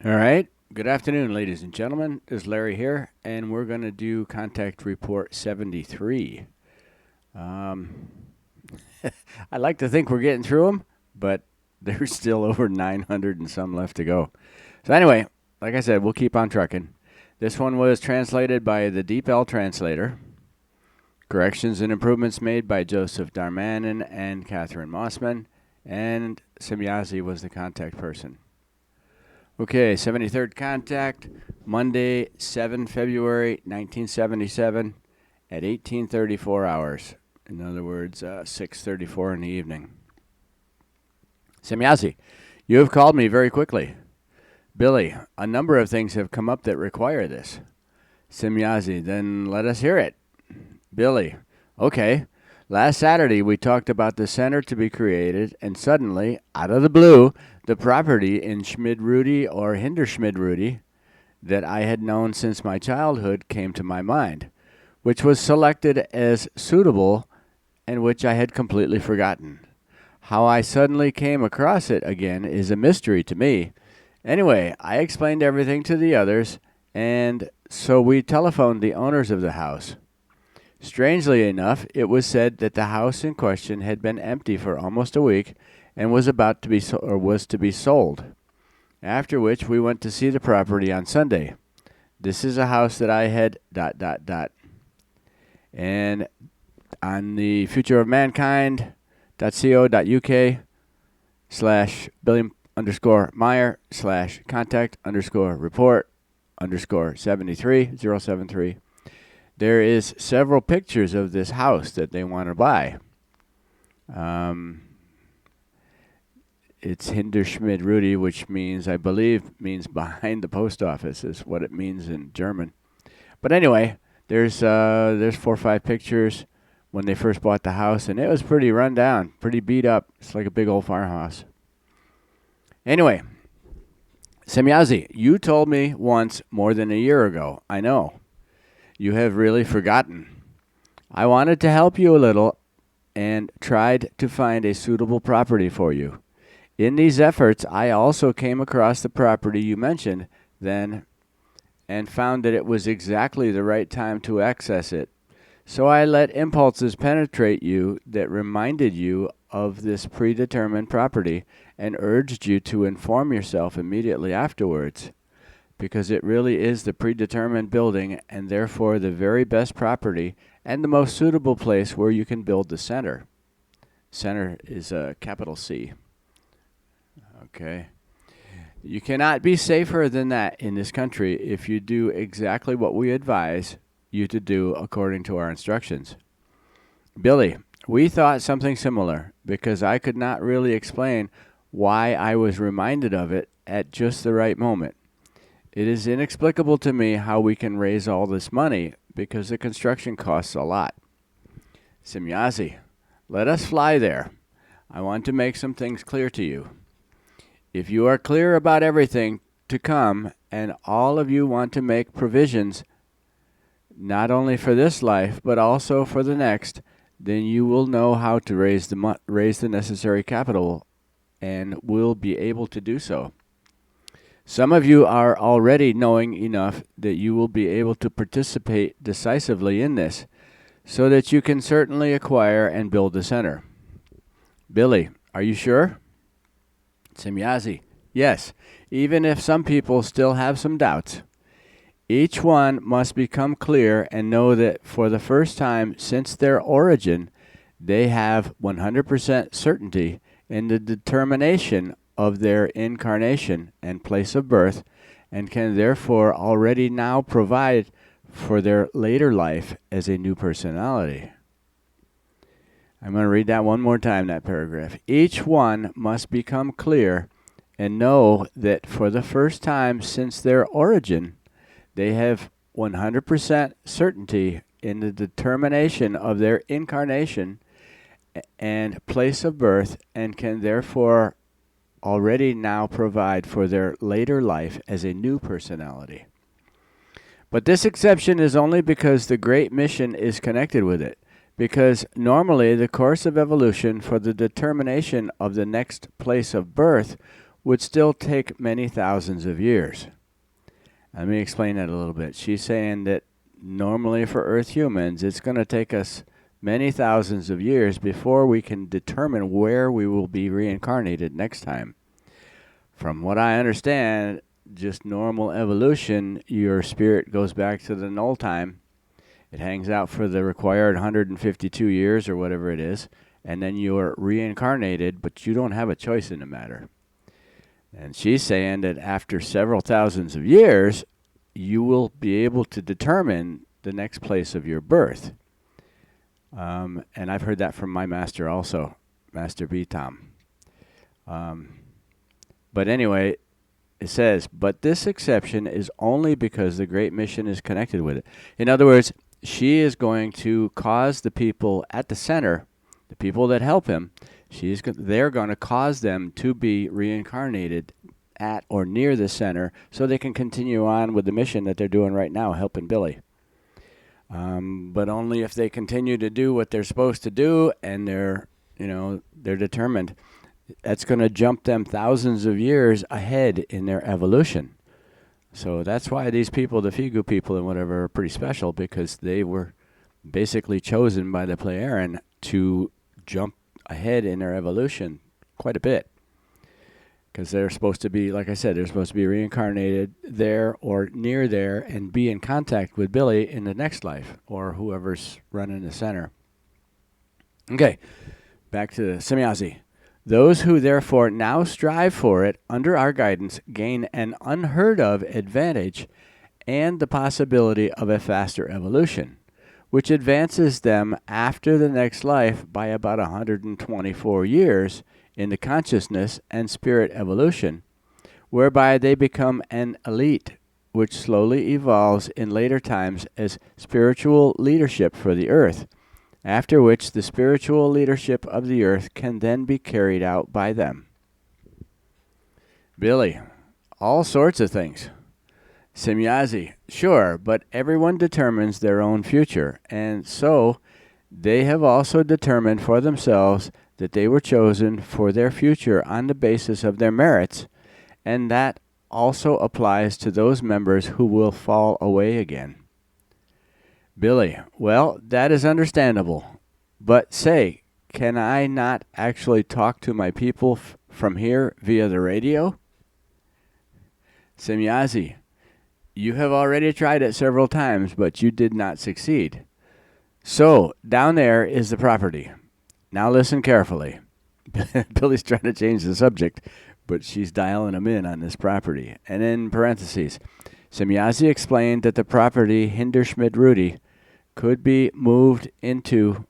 All right. Good afternoon, ladies and gentlemen. This is Larry here, and we're going to do Contact Report 73. Um, I like to think we're getting through them, but there's still over 900 and some left to go. So anyway, like I said, we'll keep on trucking. This one was translated by the Deep L translator. Corrections and improvements made by Joseph Darmanin and Catherine Mossman, and Semjase was the contact person. Okay, 73rd contact, Monday, 7 February 1977 at 18:34 hours. In other words, 6:34 in the evening. Semjase, you have called me very quickly. Billy, a number of things have come up that require this. Semjase, then let us hear it. Billy, okay. Last Saturday, we talked about the center to be created, and suddenly, out of the blue, the property in Schmid-Rudy or Hinderschmid-Rudy that I had known since my childhood came to my mind, which was selected as suitable and which I had completely forgotten. How I suddenly came across it again is a mystery to me. Anyway, I explained everything to the others, and so we telephoned the owners of the house. Strangely enough, it was said that the house in question had been empty for almost a week and was about to be was to be sold. After which we went to see the property on Sunday. This is a house that I had ... And on the futureofmankind.co.uk/Billiam_Meyer/contact_report_73 there is several pictures of this house that they want to buy. It's Hinderschmid-Rudy, which means, I believe, means behind the post office is what it means in German. But anyway, there's 4 or 5 pictures when they first bought the house, and it was pretty run down, pretty beat up. It's like a big old farmhouse. Anyway, Semjase, you told me once more than a year ago. I know. You have really forgotten. I wanted to help you a little and tried to find a suitable property for you. In these efforts, I also came across the property you mentioned then and found that it was exactly the right time to access it. So I let impulses penetrate you that reminded you of this predetermined property and urged you to inform yourself immediately afterwards, because it really is the predetermined building and therefore the very best property and the most suitable place where you can build the center. Center is a capital C. Okay. You cannot be safer than that in this country if you do exactly what we advise you to do according to our instructions. Billy, we thought something similar because I could not really explain why I was reminded of it at just the right moment. It is inexplicable to me how we can raise all this money because the construction costs a lot. Semjase, let us fly there. I want to make some things clear to you. If you are clear about everything to come and all of you want to make provisions not only for this life but also for the next, then you will know how to raise the necessary capital and will be able to do so. Some of you are already knowing enough that you will be able to participate decisively in this, so that you can certainly acquire and build the center. Billy, are you sure? Semjase, yes, even if some people still have some doubts. Each one must become clear and know that for the first time since their origin, they have 100% certainty in the determination of their incarnation and place of birth, and can therefore already now provide for their later life as a new personality. I'm going to read that one more time, that paragraph. Each one must become clear and know that for the first time since their origin, they have 100% certainty in the determination of their incarnation and place of birth, and can therefore already now provide for their later life as a new personality. But this exception is only because the great mission is connected with it, because normally the course of evolution for the determination of the next place of birth would still take many thousands of years. Let me explain that a little bit. She's saying that normally for Earth humans, it's going to take us many thousands of years before we can determine where we will be reincarnated next time. From what I understand, just normal evolution, your spirit goes back to the null time. It hangs out for the required 152 years or whatever it is, and then you're reincarnated, but you don't have a choice in the matter. And she's saying that after several thousands of years, you will be able to determine the next place of your birth. And I've heard that from my master also, Master Bitam. But anyway, it says, but this exception is only because the Great Mission is connected with it. In other words, she is going to cause the people at the center, the people that help him, they're going to cause them to be reincarnated at or near the center so they can continue on with the mission that they're doing right now, helping Billy. But only if they continue to do what they're supposed to do and they're determined. That's going to jump them thousands of years ahead in their evolution. So that's why these people, the Figu people and whatever, are pretty special, because they were basically chosen by the Plejaren to jump ahead in their evolution quite a bit. Because they're supposed to be, like I said, they're supposed to be reincarnated there or near there and be in contact with Billy in the next life, or whoever's running the center. Okay, back to Semjase. Those who therefore now strive for it under our guidance gain an unheard of advantage and the possibility of a faster evolution, which advances them after the next life by about 124 years in the consciousness and spirit evolution, whereby they become an elite, which slowly evolves in later times as spiritual leadership for the earth, after which the spiritual leadership of the earth can then be carried out by them. Billy, all sorts of things. Semjase, sure, but everyone determines their own future, and so they have also determined for themselves that they were chosen for their future on the basis of their merits, and that also applies to those members who will fall away again. Billy, well, that is understandable. But say, can I not actually talk to my people from here via the radio? Semjase, you have already tried it several times, but you did not succeed. So, down there is the property. Now listen carefully. Billy's trying to change the subject, but she's dialing him in on this property. And in parentheses, Semjase explained that the property Hinderschmidt Rudy could be moved into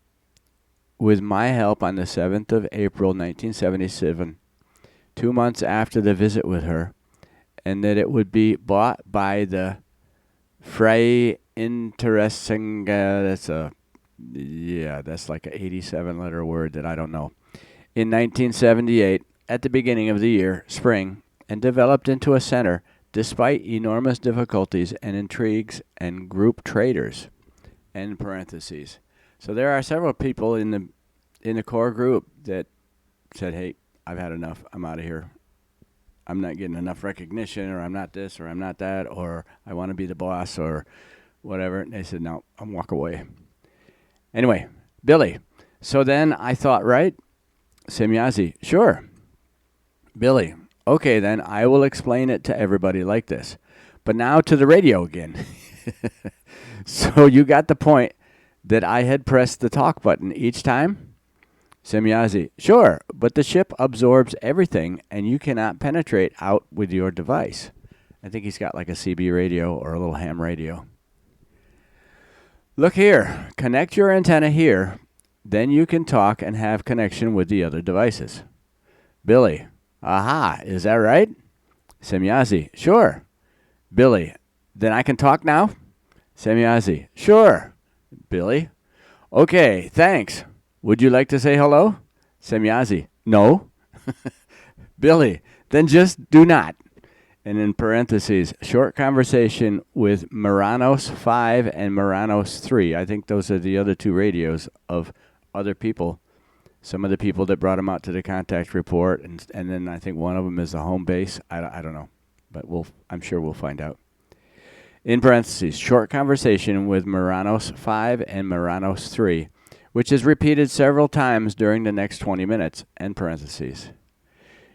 with my help on the 7th of April, 1977, 2 months after the visit with her, and that it would be bought by the Freie Interessing, that's like an 87-letter word that I don't know, in 1978, at the beginning of the year, spring, and developed into a center despite enormous difficulties and intrigues and group traders. End parentheses. So there are several people in the core group that said, hey, I've had enough. I'm out of here. I'm not getting enough recognition, or I'm not this, or I'm not that, or I want to be the boss, or whatever. And they said, no, I'll walk away. Anyway, Billy. So then I thought, right? Semjase, sure. Billy, okay, then I will explain it to everybody like this. But now to the radio again. So you got the point that I had pressed the talk button each time? Semjase, sure, but the ship absorbs everything and you cannot penetrate out with your device. I think he's got like a CB radio or a little ham radio. Look here, connect your antenna here, then you can talk and have connection with the other devices. Billy, aha, is that right? Semjase, sure. Billy, then I can talk now? Semjase, sure. Billy, okay, thanks. Would you like to say hello? Semjase, no. Billy, then just do not. And in parentheses, short conversation with Maranos 5 and Maranos 3. I think those are the other two radios of other people some of the people that brought him out to the contact report, and then I think one of them is the home base. I don't know, but I'm sure we'll find out. In parentheses, short conversation with Muranos 5 and Muranos 3, which is repeated several times during the next 20 minutes, end parentheses.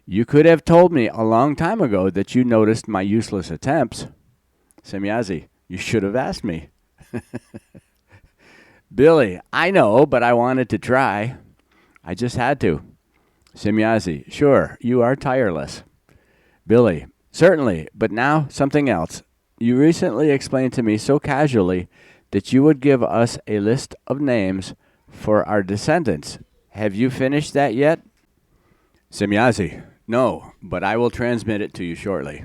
You could have told me a long time ago that you noticed my useless attempts. Semjase, you should have asked me. Billy, I know, but I wanted to try. I just had to. Semjase, sure, you are tireless. Billy, certainly, but now something else. You recently explained to me so casually that you would give us a list of names for our descendants. Have you finished that yet? Semjase, no, but I will transmit it to you shortly.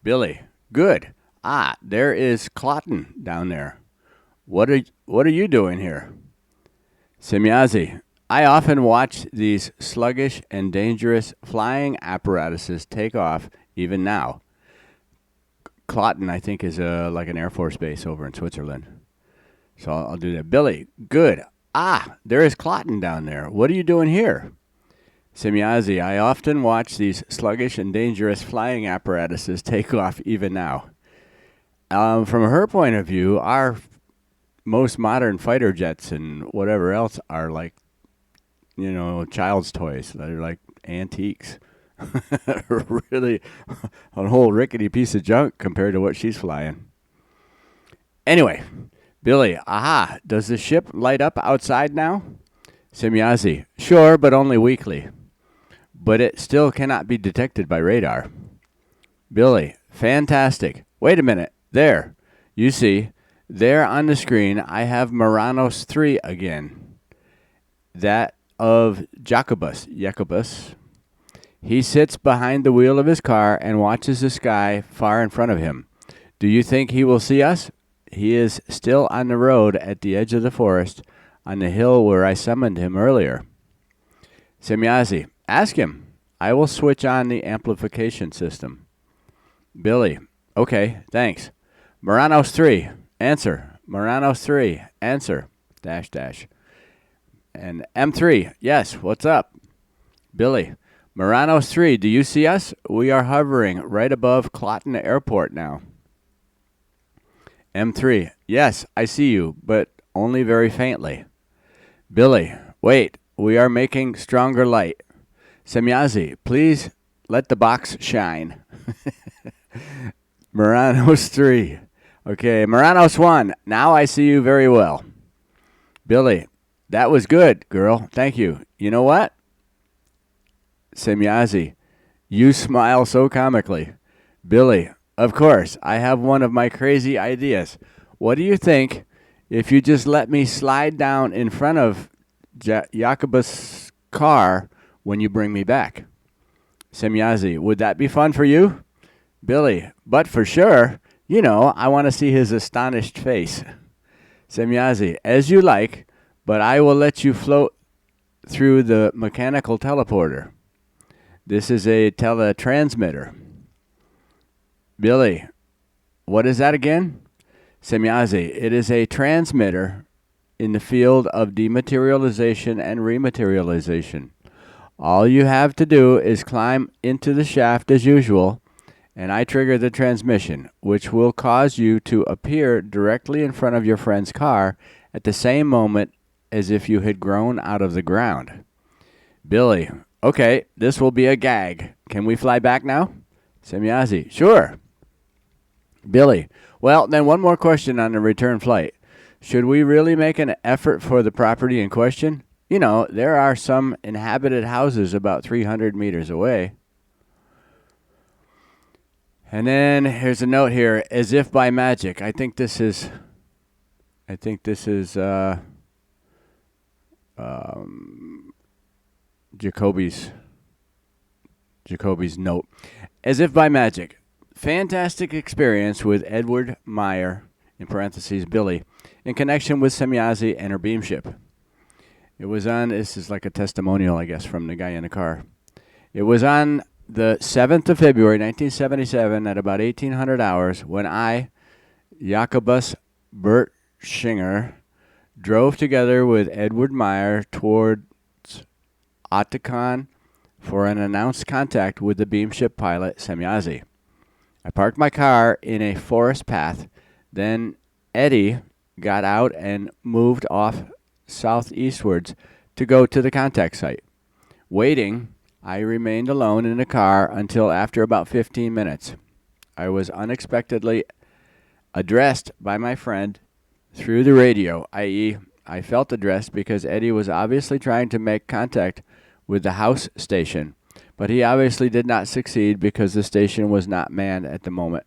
Billy, good. Ah, there is Clotten down there. What are you doing here? Semjase, I often watch these sluggish and dangerous flying apparatuses take off even now. Clotten, I think, is like an Air Force base over in Switzerland. So I'll do that. Billy, good. Ah, there is Clotten down there. What are you doing here? Semjase, I often watch these sluggish and dangerous flying apparatuses take off even now. From her point of view, our most modern fighter jets and whatever else are like, child's toys. They're like antiques. Really a whole rickety piece of junk compared to what she's flying. Anyway, Billy, aha, does the ship light up outside now? Semjase, sure, but only weakly. But it still cannot be detected by radar. Billy, fantastic. Wait a minute. There. You see, there on the screen, I have Muranos 3 again. That of Jacobus. He sits behind the wheel of his car and watches the sky far in front of him. Do you think he will see us? He is still on the road at the edge of the forest on the hill where I summoned him earlier. Semjase, ask him. I will switch on the amplification system. Billy, okay, thanks. Muranos 3, answer. Muranos 3, answer. .. And M3, yes, what's up? Billy, Muranos 3, do you see us? We are hovering right above Clotten Airport now. M3, yes, I see you, but only very faintly. Billy, wait, we are making stronger light. Semjase, please let the box shine. Muranos 3. Okay, Muranos 1, now I see you very well. Billy, that was good, girl. Thank you. You know what? Semjase, you smile so comically. Billy, of course, I have one of my crazy ideas. What do you think if you just let me slide down in front of Jacobus' car when you bring me back? Semjase, would that be fun for you? Billy, but for sure. I want to see his astonished face. Semjase, as you like, but I will let you float through the mechanical teleporter. This is a teletransmitter. Billy, what is that again? Semjase, it is a transmitter in the field of dematerialization and rematerialization. All you have to do is climb into the shaft as usual, and I trigger the transmission, which will cause you to appear directly in front of your friend's car at the same moment as if you had grown out of the ground. Billy, okay, this will be a gag. Can we fly back now? Semjase, sure. Billy, well, then one more question on the return flight. Should we really make an effort for the property in question? There are some inhabited houses about 300 meters away. And then here's a note here, as if by magic. I think this is Jacoby's note. As if by magic. Fantastic experience with Edward Meyer, in parentheses, Billy, in connection with Semjase and her beam ship. It was on, this is like a testimonial, I guess, from the guy in the car. It was on the 7th of February, 1977, at about 1800 hours, when I, Jacobus Bertschinger, drove together with Edward Meyer towards Otacon for an announced contact with the beamship pilot Semjase. I parked my car in a forest path. Then Eddie got out and moved off southeastwards to go to the contact site. Waiting, I remained alone in the car until after about 15 minutes. I was unexpectedly addressed by my friend through the radio, i.e., I felt addressed because Eddie was obviously trying to make contact with the house station, but he obviously did not succeed because the station was not manned at the moment.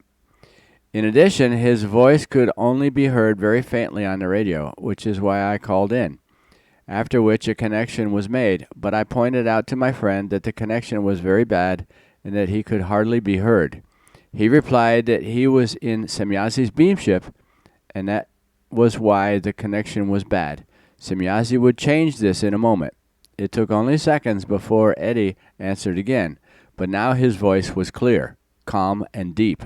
In addition, his voice could only be heard very faintly on the radio, which is why I called in, after which a connection was made, but I pointed out to my friend that the connection was very bad and that he could hardly be heard. He replied that he was in Semjase's beamship, and that was why the connection was bad. Semjase would change this in a moment. It took only seconds before Eddie answered again, but now his voice was clear, calm, and deep.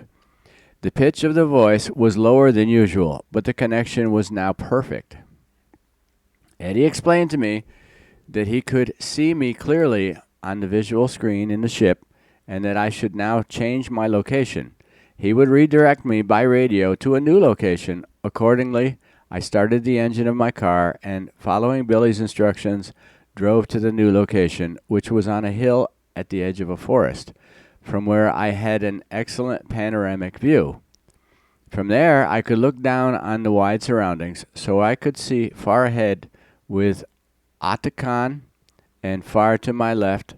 The pitch of the voice was lower than usual, but the connection was now perfect. Eddie explained to me that he could see me clearly on the visual screen in the ship and that I should now change my location. He would redirect me by radio to a new location. Accordingly, I started the engine of my car and, following Billy's instructions, drove to the new location, which was on a hill at the edge of a forest, from where I had an excellent panoramic view. From there, I could look down on the wide surroundings, so I could see far ahead with Otacon and far to my left,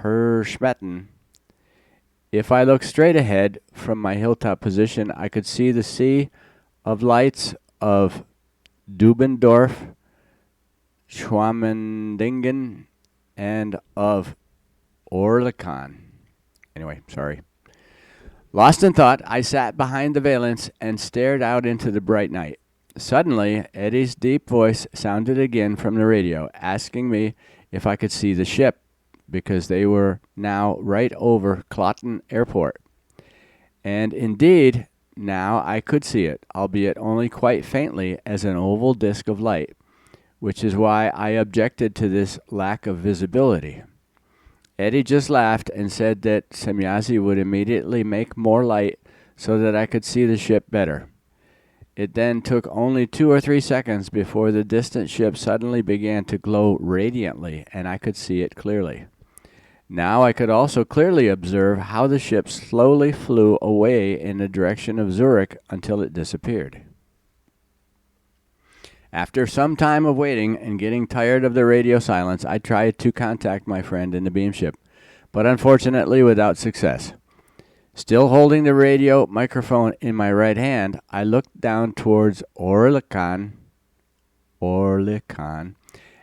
Herschmetten. If I looked straight ahead from my hilltop position, I could see the sea of lights of Dubendorf, Schwamendingen, and of Oerlikon. Anyway, sorry. Lost in thought, I sat behind the valance and stared out into the bright night. Suddenly, Eddie's deep voice sounded again from the radio, asking me if I could see the ship, because they were now right over Kloten Airport. And indeed, now I could see it, albeit only quite faintly as an oval disk of light, which is why I objected to this lack of visibility. Eddie just laughed and said that Semjase would immediately make more light so that I could see the ship better. It then took only 2 or 3 seconds before the distant ship suddenly began to glow radiantly, and I could see it clearly. Now I could also clearly observe how the ship slowly flew away in the direction of Zurich until it disappeared. After some time of waiting and getting tired of the radio silence, I tried to contact my friend in the beamship, but unfortunately without success. Still holding the radio microphone in my right hand, I looked down towards Oerlikon,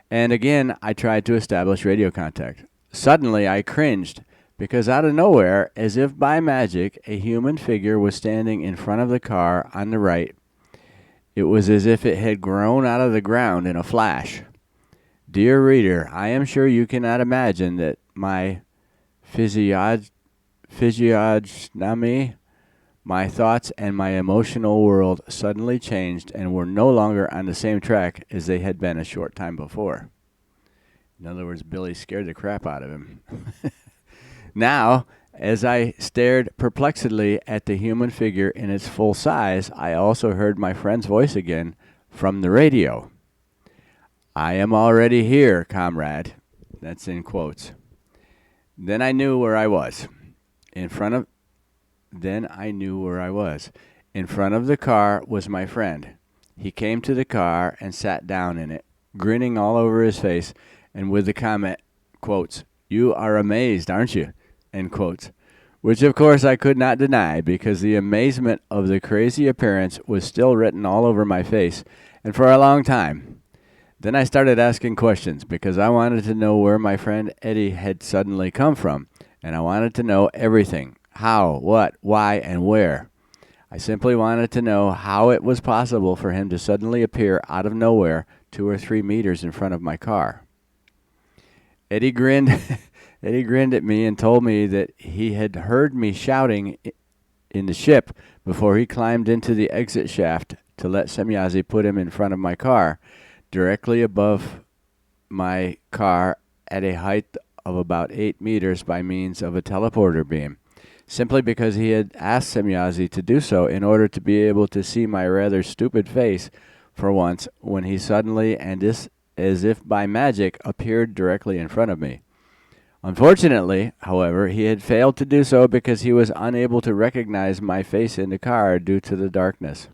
and again I tried to establish radio contact. Suddenly I cringed, because out of nowhere, as if by magic, a human figure was standing in front of the car on the right. It was as if it had grown out of the ground in a flash. Dear reader, I am sure you cannot imagine that my physiognomy, my thoughts, and my emotional world suddenly changed and were no longer on the same track as they had been a short time before. In other words, Billy scared the crap out of him. Now, as I stared perplexedly at the human figure in its full size, I also heard my friend's voice again from the radio. "I am already here, comrade." That's in quotes. Then I knew where I was. In front of the car was my friend. He came to the car and sat down in it, grinning all over his face, and with the comment, quotes, "You are amazed, aren't you?" End quotes. Which of course I could not deny, because the amazement of the crazy appearance was still written all over my face, and for a long time. Then I started asking questions, because I wanted to know where my friend Eddie had suddenly come from, and I wanted to know everything: how, what, why, and where. I simply wanted to know how it was possible for him to suddenly appear out of nowhere 2 or 3 meters in front of my car. Eddie grinned at me and told me that he had heard me shouting in the ship before he climbed into the exit shaft to let Semjase put him in front of my car, directly above my car at a height of about 8 meters by means of a teleporter beam, simply because he had asked Semjase to do so in order to be able to see my rather stupid face for once when he suddenly and as if by magic appeared directly in front of me. Unfortunately, however, he had failed to do so because he was unable to recognize my face in the car due to the darkness.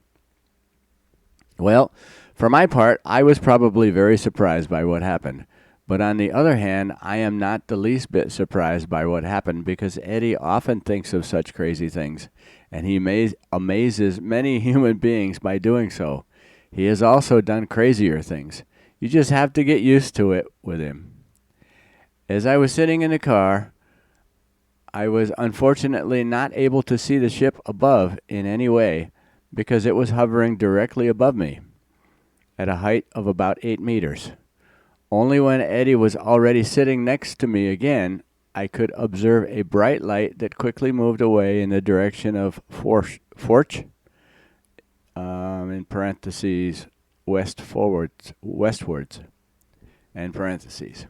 Well, for my part, I was probably very surprised by what happened. But on the other hand, I am not the least bit surprised by what happened because Eddie often thinks of such crazy things, and he amazes many human beings by doing so. He has also done crazier things. You just have to get used to it with him. As I was sitting in the car, I was unfortunately not able to see the ship above in any way because it was hovering directly above me at a height of about 8 meters. Only when Eddie was already sitting next to me again, I could observe a bright light that quickly moved away in the direction of Forch, in parentheses, westwards, end parentheses.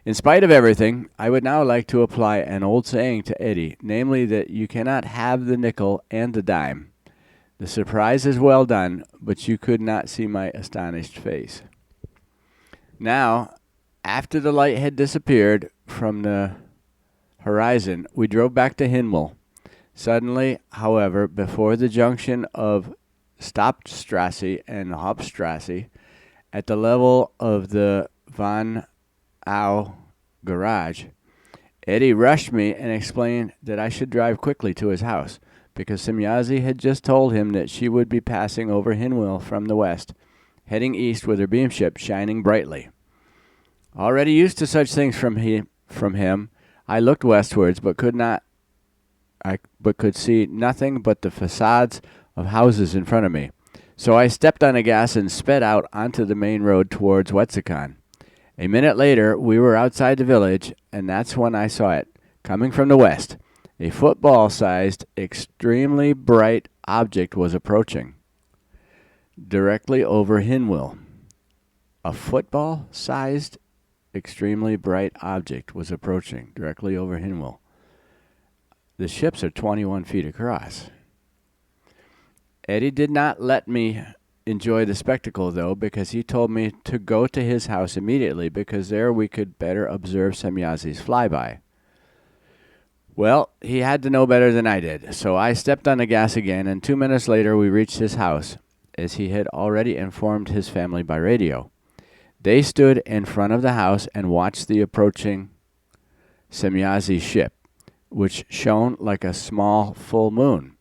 In spite of everything, I would now like to apply an old saying to Eddie, namely that you cannot have the nickel and the dime. The surprise is well done, but you could not see my astonished face. Now, after the light had disappeared from the horizon, we drove back to Hinwil. Suddenly, however, before the junction of Stopstrasse and Hauptstrasse, at the level of the Van Au garage, Eddie rushed me and explained that I should drive quickly to his house, because Semjase had just told him that she would be passing over Hinwil from the west, heading east with her beam ship shining brightly. Already used to such things from him, I looked westwards, but could see nothing but the facades of houses in front of me. So I stepped on the gas and sped out onto the main road towards Wetzikon. A minute later, we were outside the village, and that's when I saw it, coming from the west. A football-sized, extremely bright object was approaching, directly over Hinwil. A football-sized, extremely bright object was approaching, directly over Hinwil. The ships are 21 feet across. Eddie did not let me enjoy the spectacle, though, because he told me to go to his house immediately, because there we could better observe Semjase's flyby. Well, he had to know better than I did, so I stepped on the gas again, and 2 minutes later we reached his house, as he had already informed his family by radio. They stood in front of the house and watched the approaching Semjase ship, which shone like a small full moon.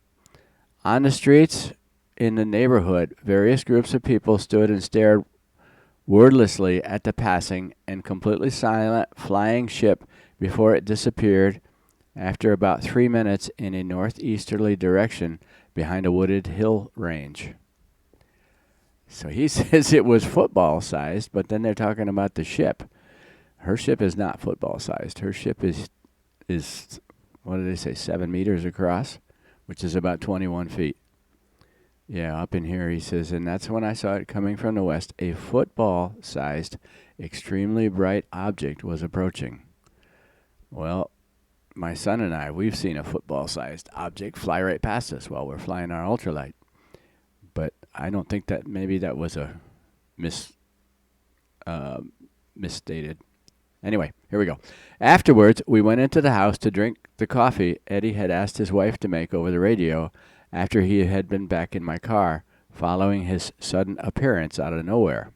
On the streets in the neighborhood, various groups of people stood and stared wordlessly at the passing and completely silent flying ship before it disappeared after about 3 minutes in a northeasterly direction behind a wooded hill range. So he says it was football-sized, but then they're talking about the ship. Her ship is not football-sized. Her ship is what did they say, 7 meters across, which is about 21 feet. Yeah, up in here, he says, and that's when I saw it coming from the west. A football-sized, extremely bright object was approaching. Well, my son and I, we've seen a football-sized object fly right past us while we're flying our ultralight. But I don't think that maybe that was a misstated. Anyway, here we go. Afterwards, we went into the house to drink the coffee Eddie had asked his wife to make over the radio after he had been back in my car, following his sudden appearance out of nowhere.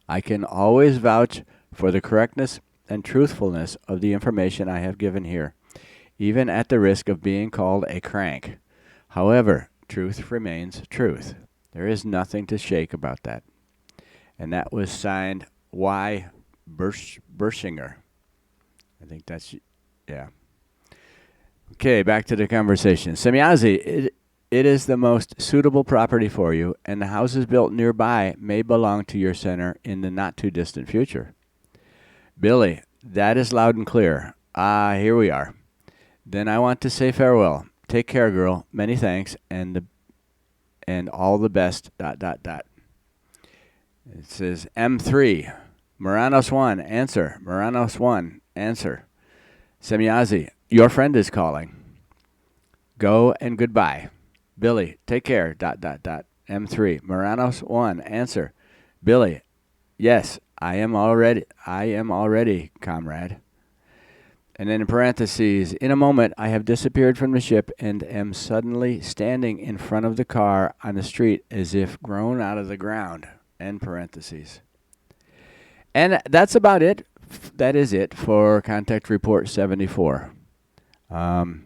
I can always vouch for the correctness and truthfulness of the information I have given here, even at the risk of being called a crank. However, truth remains truth. There is nothing to shake about that. And that was signed Y. Bershinger. I think that's, yeah. Okay, back to the conversation. Semjase, it is the most suitable property for you, and the houses built nearby may belong to your center in the not-too-distant future. Billy, that is loud and clear. Here we are. Then I want to say farewell. Take care, girl. Many thanks, and all the best, ... It says M3. Moranos 1, answer. Moranos 1, answer. Semjase, your friend is calling. Go and goodbye. Billy, take care. M3. Moranos 1, answer. Billy, yes, I am already, comrade. And then in parentheses, in a moment I have disappeared from the ship and am suddenly standing in front of the car on the street as if grown out of the ground. End parentheses. And that's about it. That is it for Contact Report 74. Like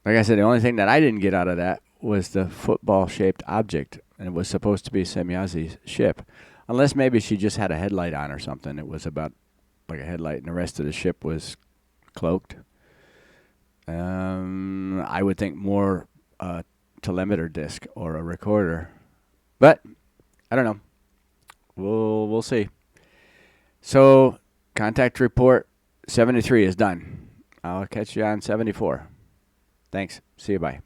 I said, the only thing that I didn't get out of that was the football-shaped object, and it was supposed to be Semjase's ship. Unless maybe she just had a headlight on or something. It was about like a headlight, and the rest of the ship was cloaked. I would think more telemeter disc or a recorder. But I don't know. We'll see. So, Contact Report 73 is done. I'll catch you on 74. Thanks. See you. Bye.